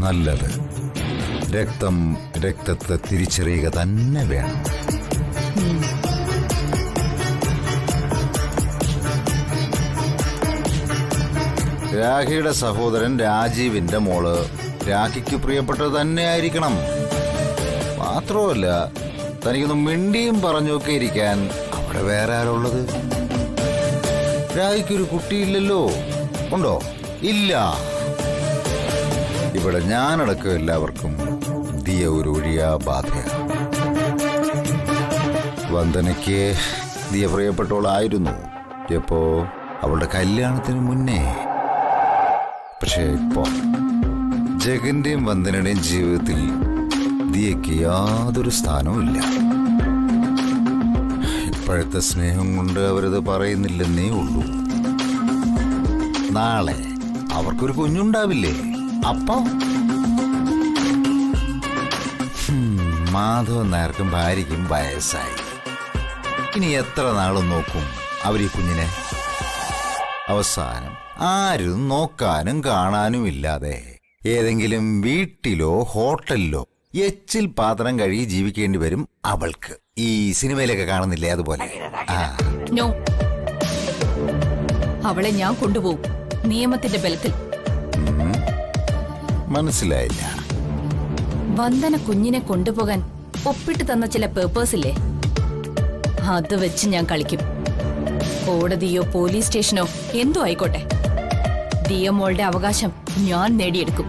നല്ലത്. രക്തം രക്തത്തെ തിരിച്ചറിയുക തന്നെ വേണം. രാഖിയുടെ സഹോദരൻ രാജീവിന്റെ മോള് രാഖിക്ക് പ്രിയപ്പെട്ടത് തന്നെ ആയിരിക്കണം. മാത്രമല്ല, തനിക്കൊന്നും മിണ്ടിയും പറഞ്ഞൊക്കെ ഇരിക്കാൻ അവിടെ വേറെ ആരുള്ളത്? രാഖിക്കൊരു കുട്ടിയില്ലല്ലോ. ഉണ്ടോ? ഇല്ല. ഇവിടെ ഞാനടക്കം എല്ലാവർക്കും ദിയ ഒരു ഒഴിയാ ബാധയാണ്. വന്ദനയ്ക്ക് ദിയ പ്രിയപ്പെട്ടവളായിരുന്നു എപ്പോ? അവളുടെ കല്യാണത്തിന് മുന്നേ. പക്ഷേ ഇപ്പോ ജഗന്റെയും വന്ദനയുടെയും ജീവിതത്തിൽ ദിയയ്ക്ക് യാതൊരു സ്ഥാനവും ഇല്ല. ഇപ്പോഴത്തെ സ്നേഹം കൊണ്ട് അവരത് പറയുന്നില്ലെന്നേ ഉള്ളൂ. നാളെ അവർക്കൊരു കുഞ്ഞുണ്ടാവില്ലേ? അപ്പൊ മാധവൻ നായർക്കും ഭാര്യയ്ക്കും വയസ്സായി. ഇനി എത്ര നാളും നോക്കും അവർ ഈ കുഞ്ഞിനെ? അവസാനം ആരും നോക്കാനും കാണാനും ഇല്ലാതെ ഏതെങ്കിലും വീട്ടിലോ ഹോട്ടലിലോ എച്ചിൽ പാത്രം കഴുകി ജീവിക്കേണ്ടി വരും അവൾക്ക്. ഈ സിനിമയിലൊക്കെ കാണുന്നില്ലേ അതുപോലെ. നോ, അവളെ ഞാൻ കൊണ്ടുപോകും നിയമത്തിന്റെ ബലത്തിൽ. മനസ്സിലായില്ല. വന്ദന കുഞ്ഞിനെ കൊണ്ടുപോകാൻ ഒപ്പിട്ട് തന്ന ചില പേപ്പേഴ്സ് ഇല്ലേ, അത് വെച്ച് ഞാൻ കളിക്കും. കോടതിയോ പോലീസ് സ്റ്റേഷനോ എന്തോ ആയിക്കോട്ടെ, ദിയമോളുടെ അവകാശം ഞാൻ നേടിയെടുക്കും.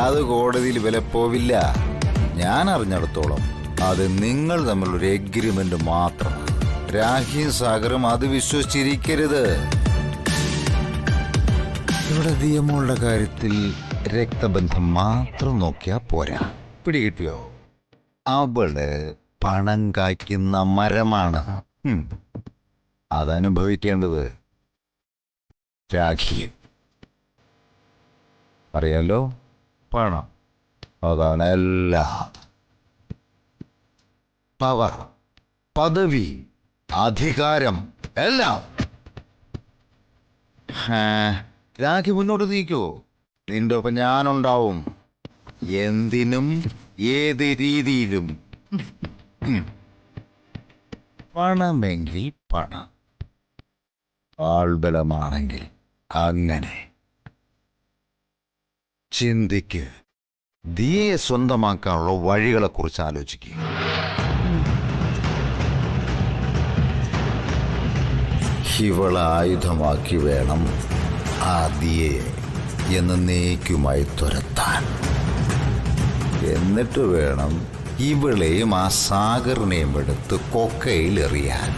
അത് കോടതിയിൽ വില പോവില്ല. ഞാൻ അറിഞ്ഞിടത്തോളം അത് നിങ്ങൾ തമ്മിലൊരു എഗ്രിമെന്റ് മാത്രമാണ്. രാഖിയും സാഗറും അത് വിശ്വസിച്ചിരിക്കരുത്. ഇവിടെ ദിയമോളുടെ കാര്യത്തിൽ രക്തബന്ധം മാത്രം നോക്കിയാ പോരാ. പിടികിട്ടിയോ? അവള് പണം കായ്ക്കുന്ന മരമാണ്. അതനുഭവിക്കേണ്ടത് രാഖി. അറിയാലോ, പണം അതാണ് എല്ലാം. പവർ, പദവി, അധികാരം എല്ലാം. രാഖി മുന്നോട്ട് നീക്കോ, നിന്റെ ഒപ്പം ഞാനുണ്ടാവും. എന്തിനും ഏത് രീതിയിലും. പണമെങ്കിൽ പണം, ആൾബലമാണെങ്കിൽ അങ്ങനെ. ചിന്തിക്ക്. ദിയയെ സ്വന്തമാക്കാനുള്ള വഴികളെ കുറിച്ച് ആലോചിക്കുക. ഇവളെ ആയുധമാക്കി വേണം ആ ദിയയെ എന്നേക്കുമായി തുരത്താൻ. എന്നിട്ട് വേണം ഇവളെയും ആ സാഗറിനെയും എടുത്ത് കൊക്കയിൽ എറിയാൻ.